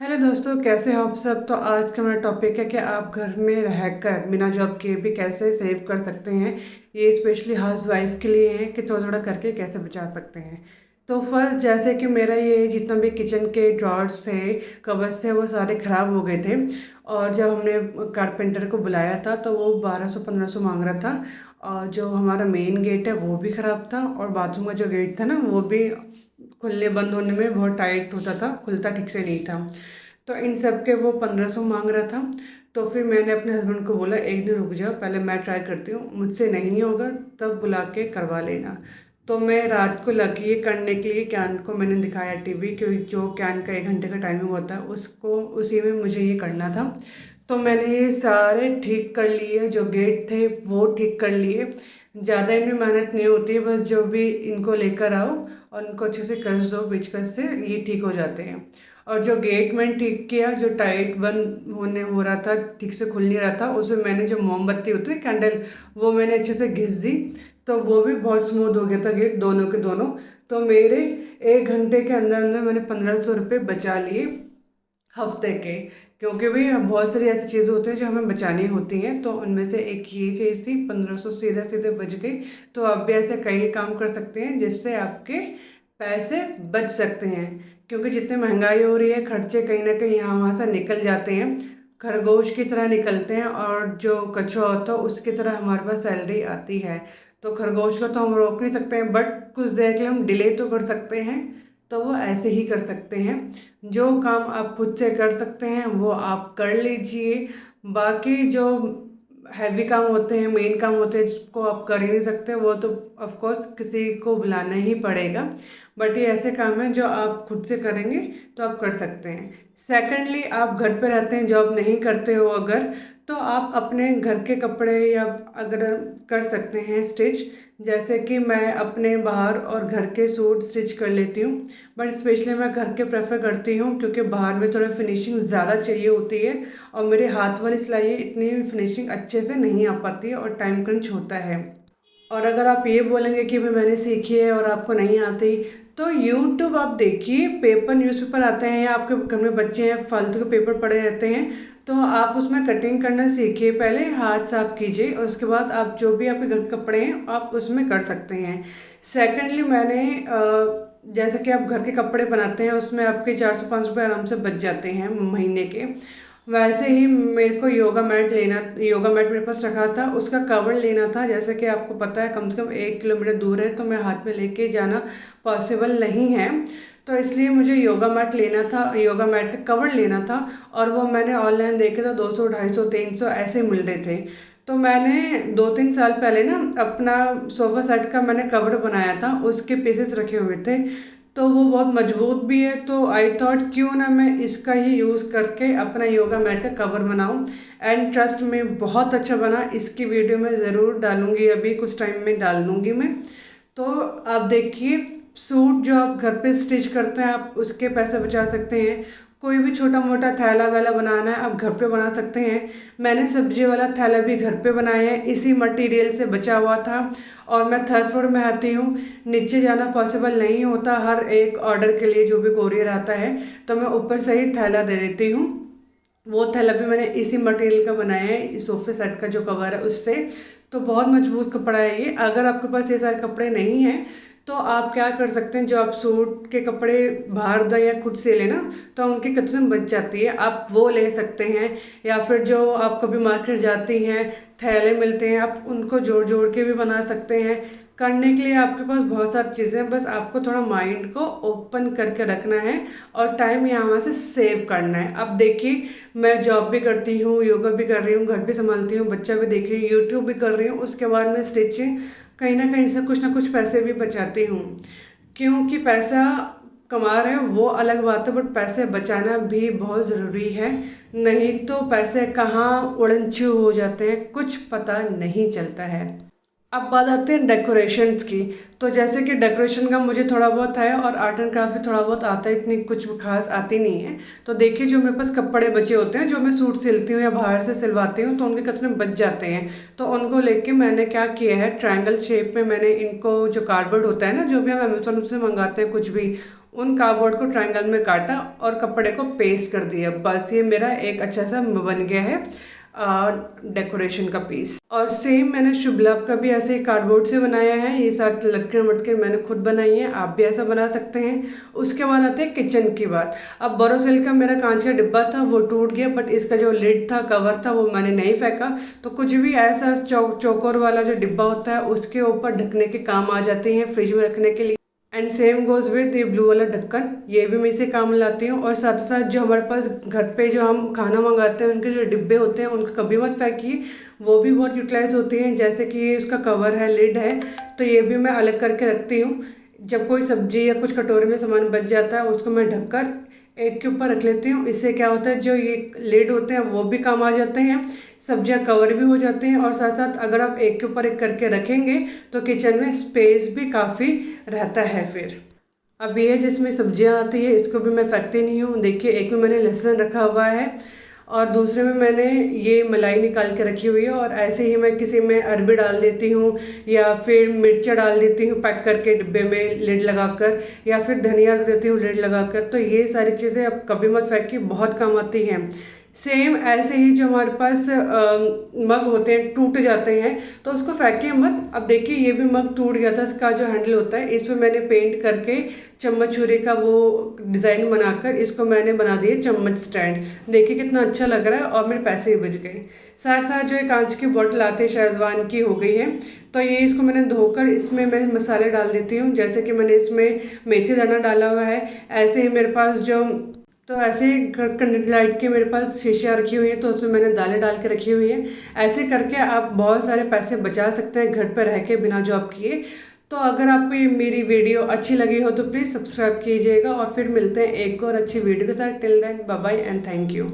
Hello दोस्तों, कैसे हो आप सब। तो आज का मेरा टॉपिक है कि आप घर में रहकर बिना जॉब किए भी कैसे सेव कर सकते हैं। ये स्पेशली हाउस वाइफ के लिए है कि थोड़ा थोड़ा करके कैसे बचा सकते हैं। तो फर्स्ट, जैसे कि मेरा ये जितना भी किचन के ड्रॉर्स थे, कवर्स थे, वो सारे ख़राब हो गए थे। और जब हमने कारपेंटर को बुलाया था तो वो 1200-1500 मांग रहा था। और जो हमारा मेन गेट है वो भी ख़राब था, और बाथरूम का जो गेट था ना वो भी खुलने बंद होने में बहुत टाइट होता था, खुलता ठीक से नहीं था। तो इन सब के वो 1500 मांग रहा था। तो फिर मैंने अपने हस्बैंड को बोला, एक दिन रुक जाओ, पहले मैं ट्राई करती हूँ, मुझसे नहीं होगा तब बुला के करवा लेना। तो मैं रात को लगी ये करने के लिए कैन को मैंने दिखाया टीवी, क्योंकि जो कैन का 1 घंटे का टाइमिंग होता है उसको उसी में मुझे ये करना था। तो मैंने ये सारे ठीक कर लिए, जो गेट थे वो ठीक कर लिए। ज़्यादा इनमें मेहनत नहीं होती है, बस जो भी इनको लेकर आओ और उनको अच्छे से कस दो, पेचकस से ये ठीक हो जाते हैं। और जो गेट मैंने ठीक किया, जो टाइट बंद होने हो रहा था, ठीक से खुल नहीं रहा था, उसमें मैंने जो मोमबत्ती होती है कैंडल, वो मैंने अच्छे से घिस दी। तो वो भी बहुत स्मूथ हो गया था गेट, दोनों के दोनों। तो मेरे 1 घंटे के अंदर अंदर मैंने 1500 रुपये बचा लिए हफ्ते के। क्योंकि भी बहुत सारी ऐसी चीज़ें होती हैं जो हमें बचानी होती हैं, तो उनमें से एक ये चीज़ थी, 1500 सीधे सीधे बच गई। तो आप भी ऐसे कई काम कर सकते हैं जिससे आपके पैसे बच सकते हैं। क्योंकि जितनी महंगाई हो रही है, खर्चे कहीं ना कहीं यहाँ वहाँ से निकल जाते हैं, खरगोश की तरह निकलते हैं, और जो कछुआ होता है उसकी तरह हमारे पास सैलरी आती है। तो खरगोश को तो हम रोक नहीं सकते हैं, बट कुछ देर के लिए हम डिले तो कर सकते हैं। तो वो ऐसे ही कर सकते हैं। जो काम आप खुद से कर सकते हैं वो आप कर लीजिए। बाकी जो हैवी काम होते हैं, मेन काम होते हैं, जिसको आप कर ही नहीं सकते, वो तो ऑफ कोर्स किसी को बुलाना ही पड़ेगा। बट ये ऐसे काम हैं जो आप खुद से करेंगे तो आप कर सकते हैं। सेकेंडली, आप घर पे रहते हैं, जॉब नहीं करते हो अगर, तो आप अपने घर के कपड़े या अगर कर सकते हैं स्टिच। जैसे कि मैं अपने बाहर और घर के सूट स्टिच कर लेती हूँ। बट स्पेशली मैं घर के प्रेफर करती हूँ, क्योंकि बाहर में थोड़ा फिनिशिंग ज़्यादा चाहिए होती है, और मेरे हाथ वाली सिलाई इतनी फिनिशिंग अच्छे से नहीं आ पाती है और टाइम क्रंच होता है। और अगर आप ये बोलेंगे कि मैंने सीखी है और आपको नहीं आती, तो यूट्यूब आप देखिए, पेपर न्यूज़पेपर आते हैं, या आपके घर में बच्चे हैं फालतू के पेपर पड़े रहते हैं, तो आप उसमें कटिंग करना सीखिए। पहले हाथ साफ कीजिए और उसके बाद आप जो भी आपके घर के कपड़े हैं आप उसमें कर सकते हैं। सेकेंडली, मैंने जैसे कि आप घर के कपड़े बनाते हैं, उसमें आपके 400-500 रुपये आराम से बच जाते हैं महीने के। वैसे ही मेरे को योगा मैट मेरे पास रखा था, उसका कवर लेना था। जैसे कि आपको पता है कम से कम 1 किलोमीटर दूर है, तो मैं हाथ में लेके जाना पॉसिबल नहीं है। तो इसलिए मुझे योगा मैट लेना था, योगा मैट का कवर लेना था। और वो मैंने ऑनलाइन देखे तो 200, 250, 300 ऐसे मिल रहे थे। तो मैंने 2-3 साल पहले ना अपना सोफ़ा सेट का मैंने कवर बनाया था, उसके पीसेस रखे हुए थे। तो वो बहुत मजबूत भी है, तो आई थॉट क्यों ना मैं इसका ही यूज़ करके अपना योगा मैट का कवर बनाऊं। एंड ट्रस्ट में बहुत अच्छा बना। इसकी वीडियो मैं ज़रूर डालूंगी, अभी कुछ टाइम में डाल दूंगी मैं। तो आप देखिए, सूट जो आप घर पे स्टिच करते हैं आप उसके पैसे बचा सकते हैं। कोई भी छोटा मोटा थैला वैला बनाना है आप घर पे बना सकते हैं। मैंने सब्जी वाला थैला भी घर पे बनाया है, इसी मटेरियल से बचा हुआ था। और मैं थर्ड फ्लोर में आती हूँ, नीचे जाना पॉसिबल नहीं होता हर एक ऑर्डर के लिए जो भी कोरियर आता है, तो मैं ऊपर से ही थैला दे देती हूँ। वो थैला भी मैंने इसी मटेरियल का बनाया है, इस सोफे सेट का जो कवर है उससे। तो बहुत मजबूत कपड़ा है ये। अगर आपके पास ये सारे कपड़े नहीं हैं तो आप क्या कर सकते हैं, जो आप सूट के कपड़े बाहर दो या खुद से लेना, तो उनकी कतरन बच जाती है, आप वो ले सकते हैं। या फिर जो आप कभी मार्केट जाती हैं, थैले मिलते हैं, आप उनको जोड़ जोड़ के भी बना सकते हैं। करने के लिए आपके पास बहुत सारी चीज़ें हैं, बस आपको थोड़ा माइंड को ओपन करके रखना है और टाइम यहाँ से सेव करना है। अब देखिए, मैं जॉब भी करती हूँ, योगा भी कर रही हूँ, घर भी संभालती हूँ, बच्चा भी देख रही हूँ, यूट्यूब भी कर रही हूँ, उसके बाद में स्टिचिंग, कहीं ना कुछ पैसे भी बचाती हूँ। क्योंकि पैसा कमा रहे हो वो अलग बात है, बट पैसे बचाना भी बहुत ज़रूरी है। नहीं तो पैसे कहाँ उड़नछू हो जाते हैं, कुछ पता नहीं चलता है। अब बात आती है डेकोरेशंस की। तो जैसे कि डेकोरेशन का मुझे थोड़ा बहुत है, और आर्ट एंड क्राफ्ट भी थोड़ा बहुत आता है, इतनी कुछ खास आती नहीं है। तो देखिए, जो मेरे पास कपड़े बचे होते हैं, जो मैं सूट सिलती हूँ या बाहर से सिलवाती हूँ, तो उनके कचरे बच जाते हैं। तो उनको लेके मैंने क्या किया है, ट्रायंगल शेप में मैंने इनको, जो कार्डबोर्ड होता है ना, जो भी हम अमेजोन से मंगाते हैं कुछ भी, उन कार्डबोर्ड को ट्रायंगल में काटा और कपड़े को पेस्ट कर दिया। बस ये मेरा एक अच्छा सा बन गया है डेकोरेशन का पीस। और सेम मैंने शुभ लाभ का भी ऐसे ही कार्डबोर्ड से बनाया है। ये सारे लटके वटके मैंने खुद बनाई हैं, आप भी ऐसा बना सकते हैं। उसके बाद आते हैं किचन की बात। अब बोरोसिल का मेरा कांच का डिब्बा था, वो टूट गया, बट इसका जो लिड था, कवर था, वो मैंने नहीं फेंका। तो कुछ भी ऐसा चौकोर वाला जो डिब्बा होता है उसके ऊपर ढकने के काम आ जाते हैं, फ्रिज में रखने के लिए। एंड सेम गोज़ विद ये ब्लू वाला ढक्कन, ये भी मैं इसे काम लाती हूँ। और साथ ही साथ जो हमारे पास घर पे जो हम खाना मंगाते हैं उनके जो डिब्बे होते हैं उनको कभी मत फेंकिए, वो भी बहुत यूटिलाइज होते हैं। जैसे कि ये उसका कवर है, लिड है, तो ये भी मैं अलग करके रखती हूँ। जब कोई सब्जी या कुछ कटोरे में सामान बच जाता है उसको मैं ढककर एक के ऊपर रख लेती हूँ। इससे क्या होता है, जो ये लिड होते हैं वो भी काम आ जाते हैं, सब्जियां कवर भी हो जाती हैं, और साथ साथ अगर आप एक के ऊपर एक करके रखेंगे तो किचन में स्पेस भी काफ़ी रहता है। फिर अब ये जिसमें सब्जियां आती है इसको भी मैं फेंकती नहीं हूँ। देखिए, एक में मैंने लहसुन रखा हुआ है और दूसरे में मैंने ये मलाई निकाल के रखी हुई है। और ऐसे ही मैं किसी में अरबी डाल देती हूँ या फिर मिर्चा डाल देती हूँ पैक करके डिब्बे में लिड लगाकर, या फिर धनिया रख देती हूँ लिड लगाकर। तो ये सारी चीज़ें अब कभी मत फेंकिए, बहुत काम आती हैं। सेम ऐसे ही जो हमारे पास मग होते हैं, टूट जाते हैं, तो उसको फेंकिए मत। अब देखिए, ये भी मग टूट गया था, इसका जो हैंडल होता है इसमें मैंने पेंट करके चम्मच छुरी का वो डिज़ाइन बनाकर इसको मैंने बना दिया चम्मच स्टैंड। देखिए कितना अच्छा लग रहा है और मेरे पैसे भी बच गए। साथ साथ जो ये कांच की बोतल आती है शेजवान की हो गई है, तो ये इसको मैंने धोकर इसमें मैं मसाले डाल देती हूँ। जैसे कि मैंने इसमें मेथी दाना डाला हुआ है। ऐसे ही मेरे पास जो तो ऐसे लाइट के मेरे पास शीशियाँ रखी हुई हैं, तो उसमें मैंने दालें डाल के रखी हुई हैं। ऐसे करके आप बहुत सारे पैसे बचा सकते हैं घर पर रह के बिना जॉब किए। तो अगर आपको ये मेरी वीडियो अच्छी लगी हो तो प्लीज़ सब्सक्राइब कीजिएगा, और फिर मिलते हैं एक और अच्छी वीडियो के साथ। Till then bye bye and thank you.